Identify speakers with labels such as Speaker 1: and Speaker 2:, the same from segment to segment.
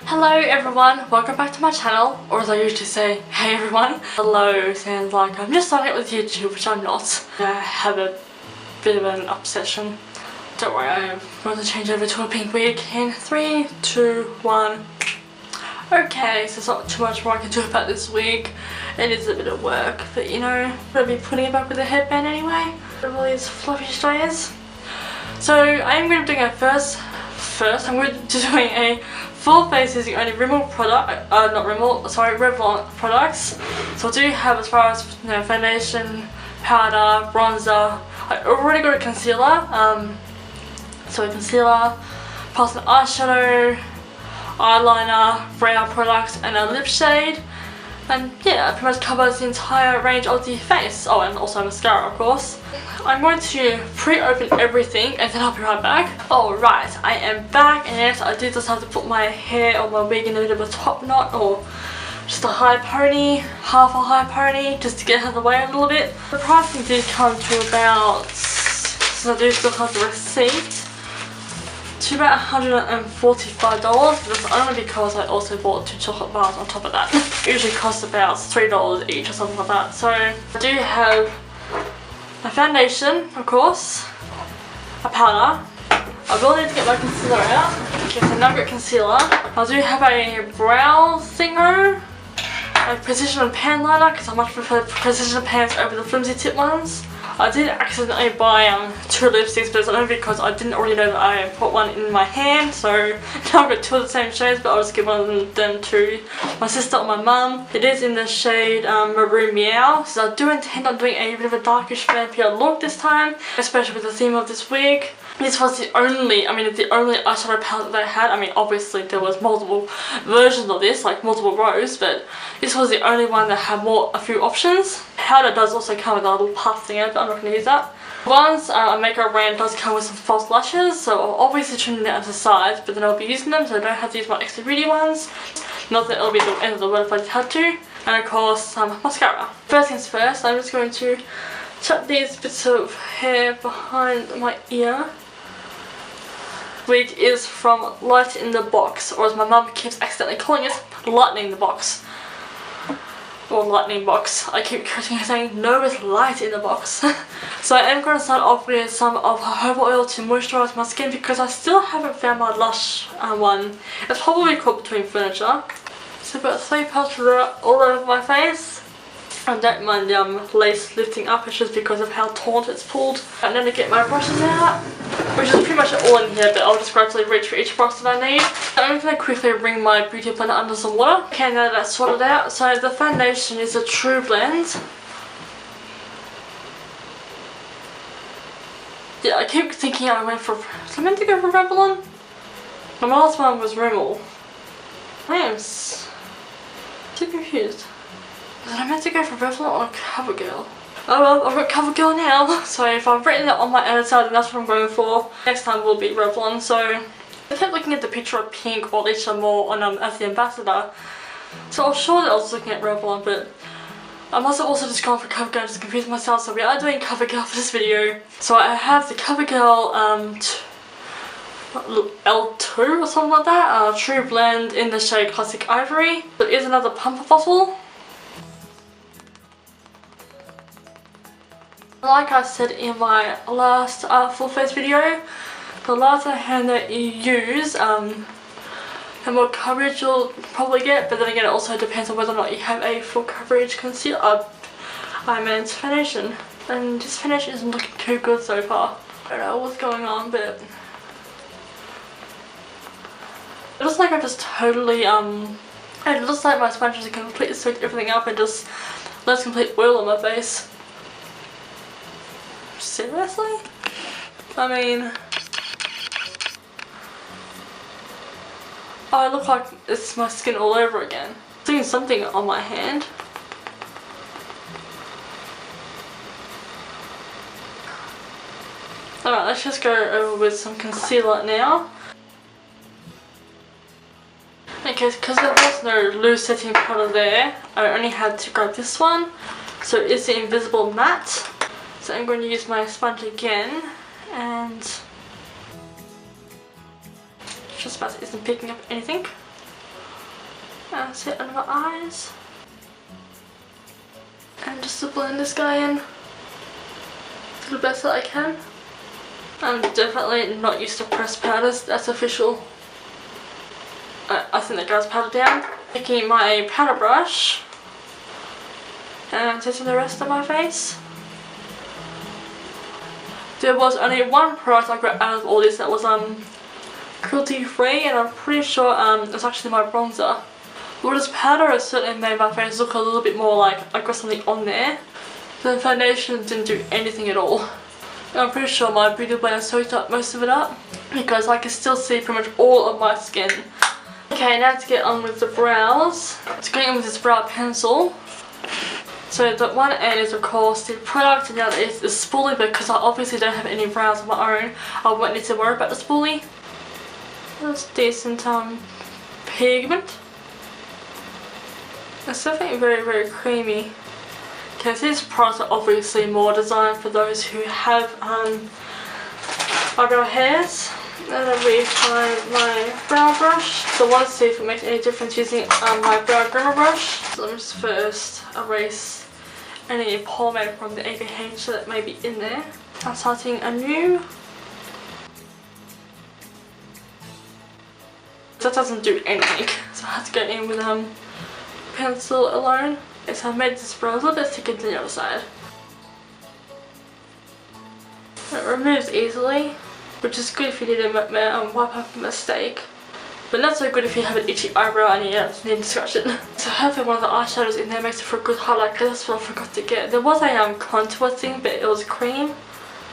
Speaker 1: Hello everyone, welcome back to my channel, or as I usually say, hey everyone. Hello sounds like I'm just starting with YouTube, which I'm not. I have a bit of an obsession. Don't worry, I'm going to change over to a pink wig in 3, 2, 1. Okay, so there's not too much more I can do about this wig. It is a bit of work, but you know, I'm going to be putting it back with a headband anyway. With all these fluffy strands. So I am going to be doing a first I'm going to be doing a full face using only Revlon products. So I do have, as far as you know, foundation, powder, bronzer. I already got a concealer. So a concealer, plus an eyeshadow, eyeliner, brow products, and a lip shade. And yeah, it pretty much covers the entire range of the face. Oh, and also mascara, of course. I'm going to pre-open everything and then I'll be right back. Alright, I am back, and yes, I did just have to put my hair or my wig in a bit of a top knot or just a high pony, half a high pony, just to get out of the way a little bit. The pricing did come to about, since I do still have the receipt, to about $145. That's only because I also bought 2 chocolate bars on top of that. It usually costs about $3 each or something like that. So I do have a foundation, of course, a powder. I will need to get my concealer out. Okay, so now I've got concealer. I do have a brow thingo, a precision pan liner, because I much prefer precision pans over the flimsy tip ones. I did accidentally buy 2 lipsticks, but it's only because I didn't already know that I put one in my hand, so now I've got 2 of the same shades, but I'll just give one of them to my sister or my mum. It is in the shade Maroon Meow, so I do intend on doing a bit of a darkish vampire look this time, especially with the theme of this wig. This was the only eyeshadow palette that I had. I mean, obviously there was multiple versions of this, like multiple rows, but this was the only one that had a few options. Powder does also come with a little puff thing, but I'm not going to use that. Once a makeup brand does come with some false lashes, so I'll obviously trim them out to the sides, but then I'll be using them, so I don't have to use my extra beauty ones. Not that it'll be the end of the world if I just had to. And of course, mascara. First things first, I'm just going to tuck these bits of hair behind my ear. Wig is from Light in the Box, or as my mum keeps accidentally calling it, Lightning the Box. Or Lightning Box. I keep correcting her saying, no, it's Light in the Box. So I am going to start off with some of her jojoba oil to moisturise my skin, because I still haven't found my Lush one. It's probably caught between furniture. So I've got 3 parts all over my face. I don't mind the lace lifting up, it's just because of how taut it's pulled. And then to get my brushes out, which is pretty much all in here, but I'll just gradually reach for each brush that I need. I'm going to quickly bring my beauty blender under some water. Okay, now that's sorted out. So the foundation is a True Blend. Yeah, I keep thinking I went for... Was I meant to go for Revlon? My last one was Rimmel. I am too confused. Was I meant to go for Revlon or Covergirl? Oh well, I've got Covergirl now, so if I've written it on my editor, then that's what I'm going for. Next time will be Revlon, so I kept looking at the picture of Pink or Alicia Moore on as the ambassador. So I was sure that I was looking at Revlon, but I must have also just gone for Covergirl just to confuse myself, so we are doing Covergirl for this video. So I have the Covergirl L2 or something like that, True Blend in the shade Classic Ivory. There is another pump bottle. Like I said in my last full face video, the lighter hand that you use, the more coverage you'll probably get, but then again it also depends on whether or not you have a full coverage concealer, foundation. And this foundation isn't looking too good so far. I don't know what's going on, but it looks like I've just totally, it looks like my sponge has completely soaked everything up and just left complete oil on my face. Seriously? I mean, I look like it's my skin all over again. I'm doing something on my hand. Alright, let's just go over with some concealer now. Okay, because there was no loose setting powder there, I only had to grab this one. So it's the Invisible Matte. So I'm going to use my sponge again, and just about isn't picking up anything. and set under my eyes. And just to blend this guy in to the best that I can. I'm definitely not used to pressed powders, that's official. I think that goes powder down. Taking my powder brush and testing the rest of my face. There was only one product I got out of all this that was cruelty free, and I'm pretty sure it's actually my bronzer. Well, this powder has certainly made my face look a little bit more like I got something on there. The foundation didn't do anything at all. I'm pretty sure my beauty blender soaked up most of it up because I can still see pretty much all of my skin. Okay, now to get on with the brows. To go in with this brow pencil. So the one end is of course the product and the other is the spoolie, because I obviously don't have any brows of my own. I won't need to worry about the spoolie. That's decent pigment. It's definitely very creamy. Okay, so these products are obviously more designed for those who have eyebrow hairs. And then we apply my brow brush. So I want to see if it makes any difference using my brow groomer brush. So let me just first erase any pomade from the ABH that may be in there. I'm starting anew. That doesn't do anything, so I have to go in with pencil alone. Okay, so I've made this brow a little bit thicker than the other side. It removes easily, which is good if you need to wipe up a mistake. But not so good if you have an itchy eyebrow and you need to scratch it. So hopefully one of the eyeshadows in there makes it for a good highlight, because that's what I forgot to get. There was a contour thing, but it was cream.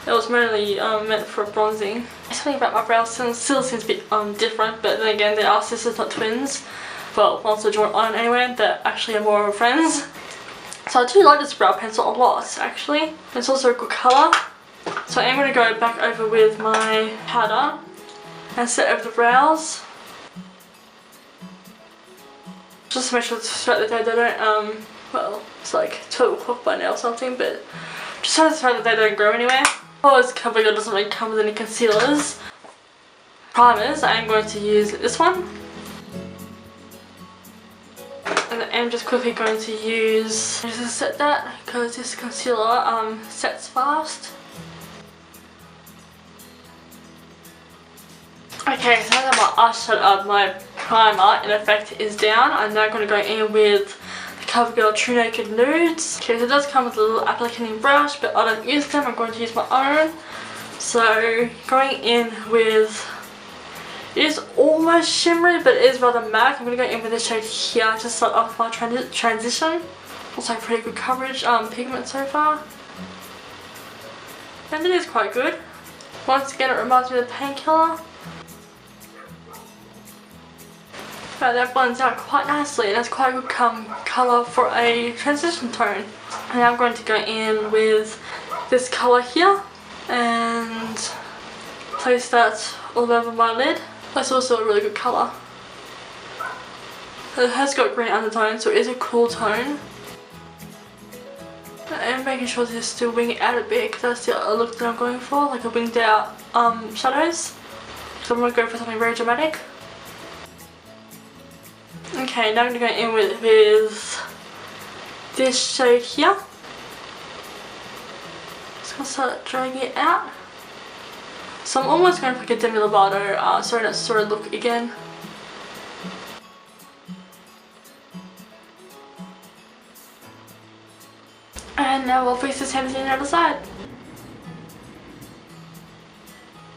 Speaker 1: It was mainly meant for bronzing. Something about my brows still seems a bit different, but then again they are sisters, not twins. Well, once they're drawn on anyway, they're actually more friends. So I do like this brow pencil a lot actually. It's also a good colour. So I'm going to go back over with my powder and set over the brows. Just to make sure throughout the day they don't, well, it's like 12 o'clock by now or something, but just so that they don't grow anywhere. Because Covergirl doesn't really come with any concealers. Primers, I am going to use this one. And I'm just quickly going to use, just to set that, because this concealer sets fast. Okay, so now that my primer in effect is down, I'm now going to go in with the Covergirl True Naked Nudes. Okay, so it does come with a little applicating brush, but I don't use them, I'm going to use my own. So going in with, it is almost shimmery, but it is rather matte. I'm going to go in with the shade here, just start off my transition. Also pretty good coverage pigment so far. And it is quite good. Once again, it reminds me of the Painkiller. But that blends out quite nicely, and it's quite a good colour for a transition tone. And now I'm going to go in with this colour here and place that all over my lid. That's also a really good colour. It has got green undertones, so it is a cool tone. And making sure to just still wing it out a bit, because that's the look that I'm going for, like a winged out shadows. So I'm going to go for something very dramatic. Okay, now I'm going to go in with this shade here. Just going to start dragging it out. So I'm almost going for like a Demi Lovato sort of look again. And now we'll fix the same thing on the other side.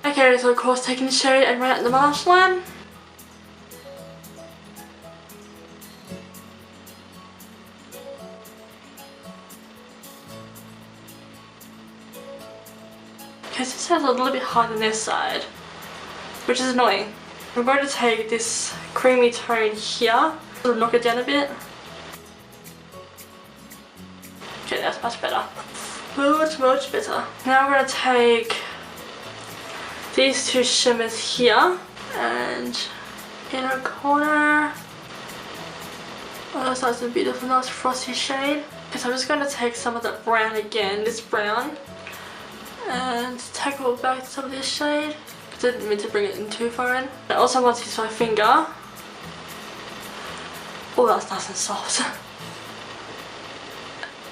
Speaker 1: Okay, so of course taking the shade and run out the lash line. Okay, so this has a little bit harder than this side, which is annoying. I'm going to take this creamy tone here, sort of knock it down a bit. Okay, that's much better. Much better. Now I'm going to take these two shimmers here and inner corner. Oh, that's nice and beautiful, nice frosty shade. Okay, so I'm just going to take some of that brown again, this brown, and tackle back some of this shade. I didn't mean to bring it in too far in. I also want to use my finger Oh, that's nice and soft.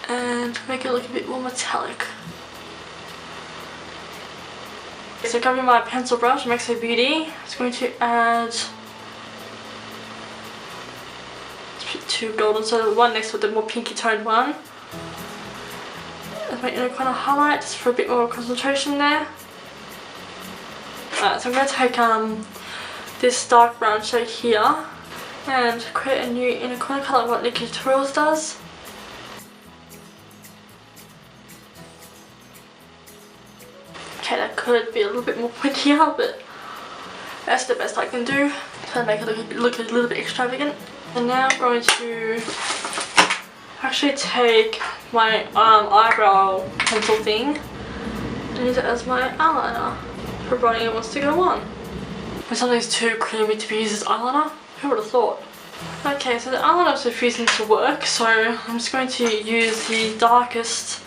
Speaker 1: And make it look a bit more metallic. So grabbing my pencil brush, Maxo Beauty, I'm just going to add two golden, so the one next to the more pinky toned one. My inner corner highlight just for a bit more concentration there. Alright, so I'm going to take this dark brown shade here and create a new inner corner colour, what Nikki Tutorials does. Okay, that could be a little bit more pointier, but that's the best I can do to make it look a little bit extravagant. And now I'm going to actually take my eyebrow pencil thing and use it as my eyeliner, providing it wants to go on. When something's too creamy to be used as eyeliner, who would have thought? Okay, so the eyeliner is refusing to work, so I'm just going to use the darkest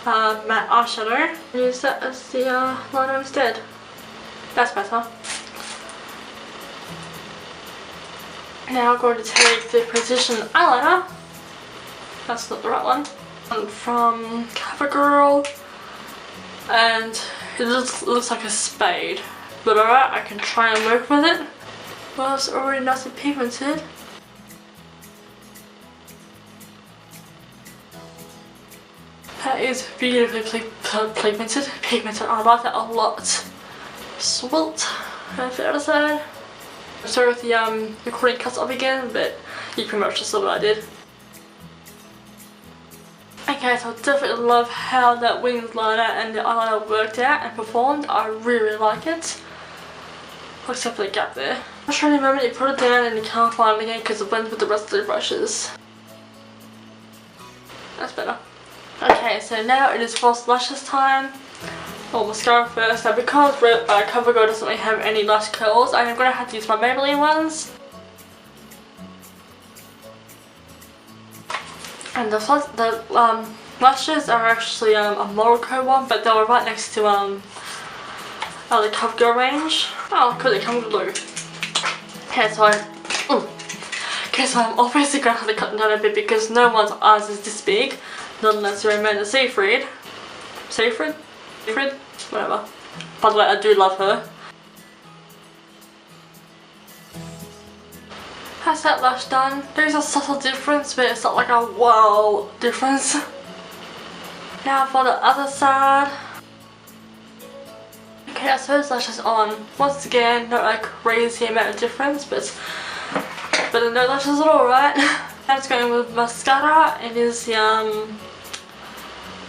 Speaker 1: matte eyeshadow and use that as the liner instead. That's better. Now I'm going to take the Precision eyeliner. That's not the right one. From Covergirl, and it looks like a spade, but alright, I can try and work with it. Well, it's already nice and pigmented. That is beautifully pigmented. I like that a lot. Swelt, that's the other side. Sorry if the recording cuts off again, but you pretty much just saw what I did. Okay, so I definitely love how that winged liner and the eyeliner worked out and performed. I really like it. Except for the gap there. I'm trying to remember, you put it down and you can't find it again because it blends with the rest of the brushes. That's better. Okay, so now it is false lashes time. Or mascara first. Now because Covergirl doesn't really have any lash curls, I am going to have to use my Maybelline ones. And the lashes are actually a Morocco one, but they were right next to the Covergirl range. Oh, could they come blue? Okay, so I'm obviously going to have to cut them down a bit because no one's eyes is this big, not unless you're Amanda Seyfried. Seyfried? Whatever. By the way, I do love her. That's that lash done. There's a subtle difference, but it's not like a wow difference. Now for the other side. Okay, that's those lashes on. Once again, not like crazy amount of difference, but no lashes at all, right? Now it's going with mascara. It is the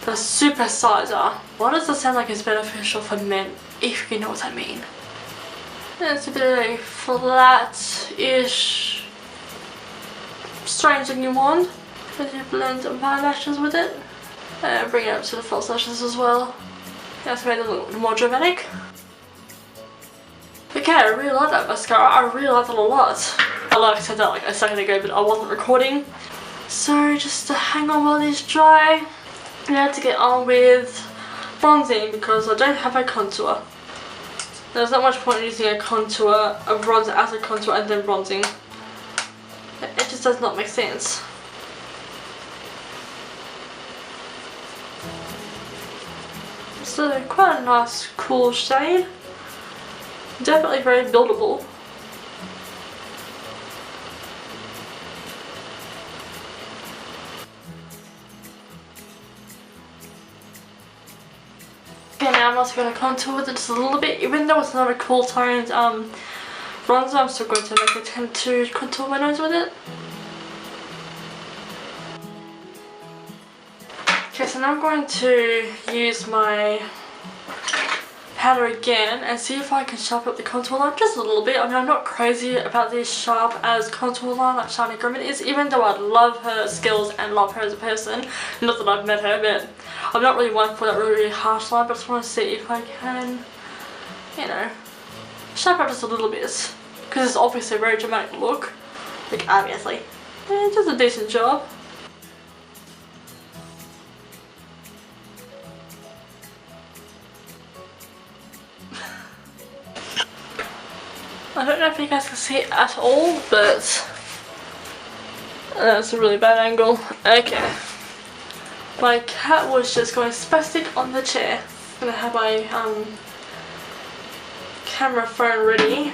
Speaker 1: Supersizer. Why does it sound like it's beneficial for men, if you know what I mean? And it's a bit of a flat-ish, strange looking wand. As you blend my lashes with it. And bring it up to the false lashes as well. That's made it a little more dramatic. Okay, I really like that mascara. I really like it a lot. I said that like a second ago, but I wasn't recording. So just to hang on while these dry. Now to get on with bronzing because I don't have a contour. There's not much point in using a bronzer as a contour and then bronzing. It just does not make sense. So quite a nice cool shade. Definitely very buildable. Okay, now I'm also going to contour with it just a little bit. Even though it's not a cool toned bronzer, I'm still going to make an attempt to contour my nose with it. Okay, so now I'm going to use my powder again and see if I can sharpen up the contour line just a little bit. I mean, I'm not crazy about this sharp as contour line like Shani Grimmett is, even though I love her skills and love her as a person. Not that I've met her, but I'm not really one for that really harsh line, but I just want to see if I can, you know, sharpen up just a little bit. Because it's obviously a very dramatic look. Like, obviously. It does a decent job. I don't know if you guys can see it at all, but That's a really bad angle. Okay. My cat was just going spastic on the chair. I'm gonna have my camera phone ready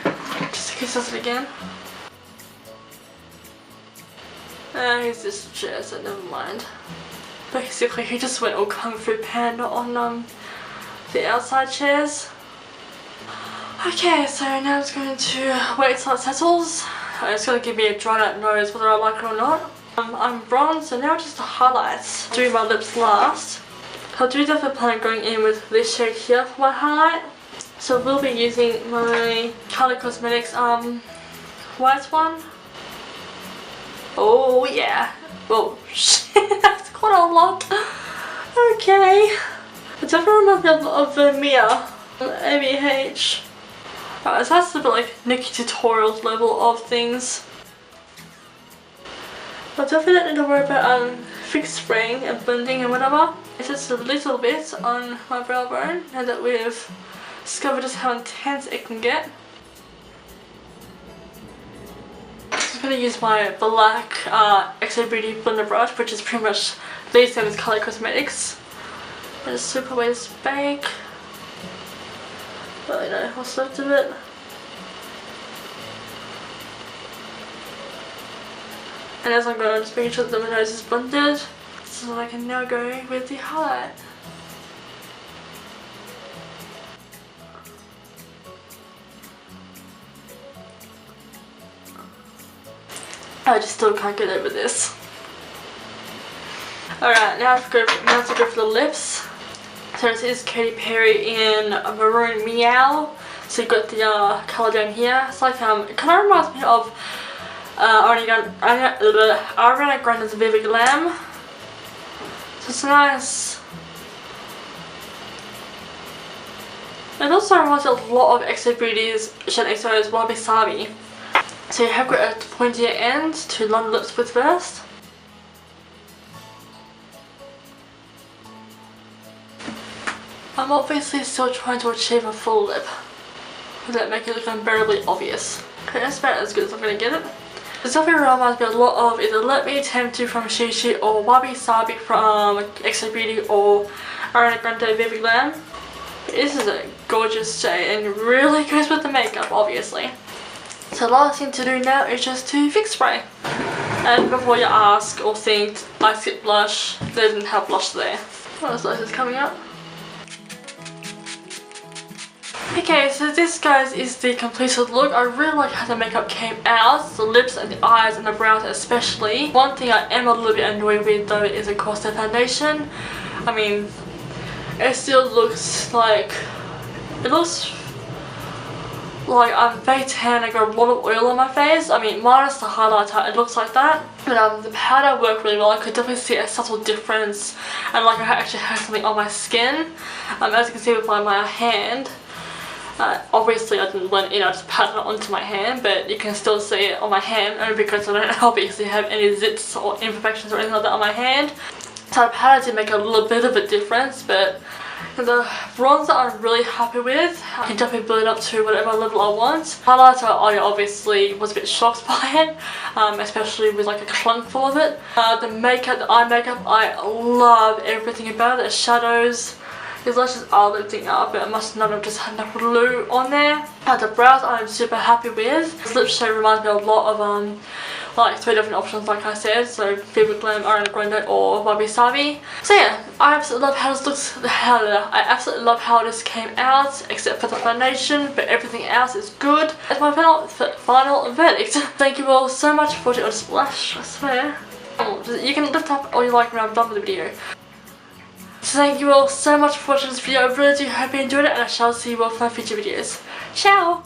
Speaker 1: just in case he does it again. He's just a chair, so never mind. Basically, he just went all Kung Fu Panda on the outside chairs. Okay, so now I'm just going to wait till it settles. It's gonna give me a dried out nose whether I like it or not. I'm bronze, so now just the highlights. Do my lips last. I do definitely plan on going in with this shade here for my highlight. So we'll be using my Color Cosmetics white one. Oh yeah. Oh shit, that's quite a lot. Okay. It definitely reminds me of the Mia ABH. Right, so that's a bit like Nikki Tutorials level of things. I definitely don't need to worry about fix spraying and blending and whatever. It's just a little bit on my brow bone now that we've discovered just how intense it can get. I'm going to use my black XO Beauty blender brush, which is pretty much the same as Color Cosmetics. Just sweep away this bake. Well, you know, what's left of it. And as I'm going, I'm just making sure that my nose is blended so that I can now go with the highlight. I just still can't get over this. Alright, now to go for the lips. So this is Katy Perry in Maroon Meow. So you've got the colour down here. It's like, it kind of reminds me of Ariana Grande's Vivid Glam. So it's nice. It also reminds me a lot of XO Beauty's Shed XO's Wabi Sabi. So you have got a pointier end to line the lips with first. I'm obviously still trying to achieve a full lip without making it look unbearably obvious. Okay, that's about as good as I'm going to get it. This definitely reminds me a lot of either Let Me Tempt You from Shishi or Wabi Sabi from XO Beauty or Ariana Grande Vivid Glam. This is a gorgeous shade and really goes with the makeup, obviously. So the last thing to do now is just to fix spray. And before you ask or think, I skipped blush, they didn't have blush there. What else is coming up? Okay, so this, guys, is the completed look. I really like how the makeup came out, the lips and the eyes and the brows especially. One thing I am a little bit annoyed with though is of course the foundation. I mean, it still looks like, I'm very tan. I got a lot of oil on my face. I mean, minus the highlighter, it looks like that. But the powder worked really well. I could definitely see a subtle difference, and like I actually had something on my skin. As you can see with my hand. Obviously I didn't blend it in, I just patted it onto my hand, but you can still see it on my hand only because I don't obviously have any zits or imperfections or anything like that on my hand. So the powder did make a little bit of a difference, but the bronzer I'm really happy with. I can definitely build it up to whatever level I want. Highlighter, I obviously was a bit shocked by it, especially with like a clunk full of it. The makeup, the eye makeup, I love everything about it. The shadows. These lashes are lifting up, but I must not have just had enough glue on there. The brows I'm super happy with. This lip shade reminds me a lot of like 3 different options like I said. So Vivid Glam, Ariana Grande or Wabi Sabi. So yeah, I absolutely love how this looks. I absolutely love how this came out, except for the foundation, but everything else is good. That's my final verdict. Thank you all so much for watching. Oh, splash, I swear. You can lift up all you like when I'm done with the video. So thank you all so much for watching this video. I really do hope you enjoyed it, and I shall see you all for my future videos. Ciao!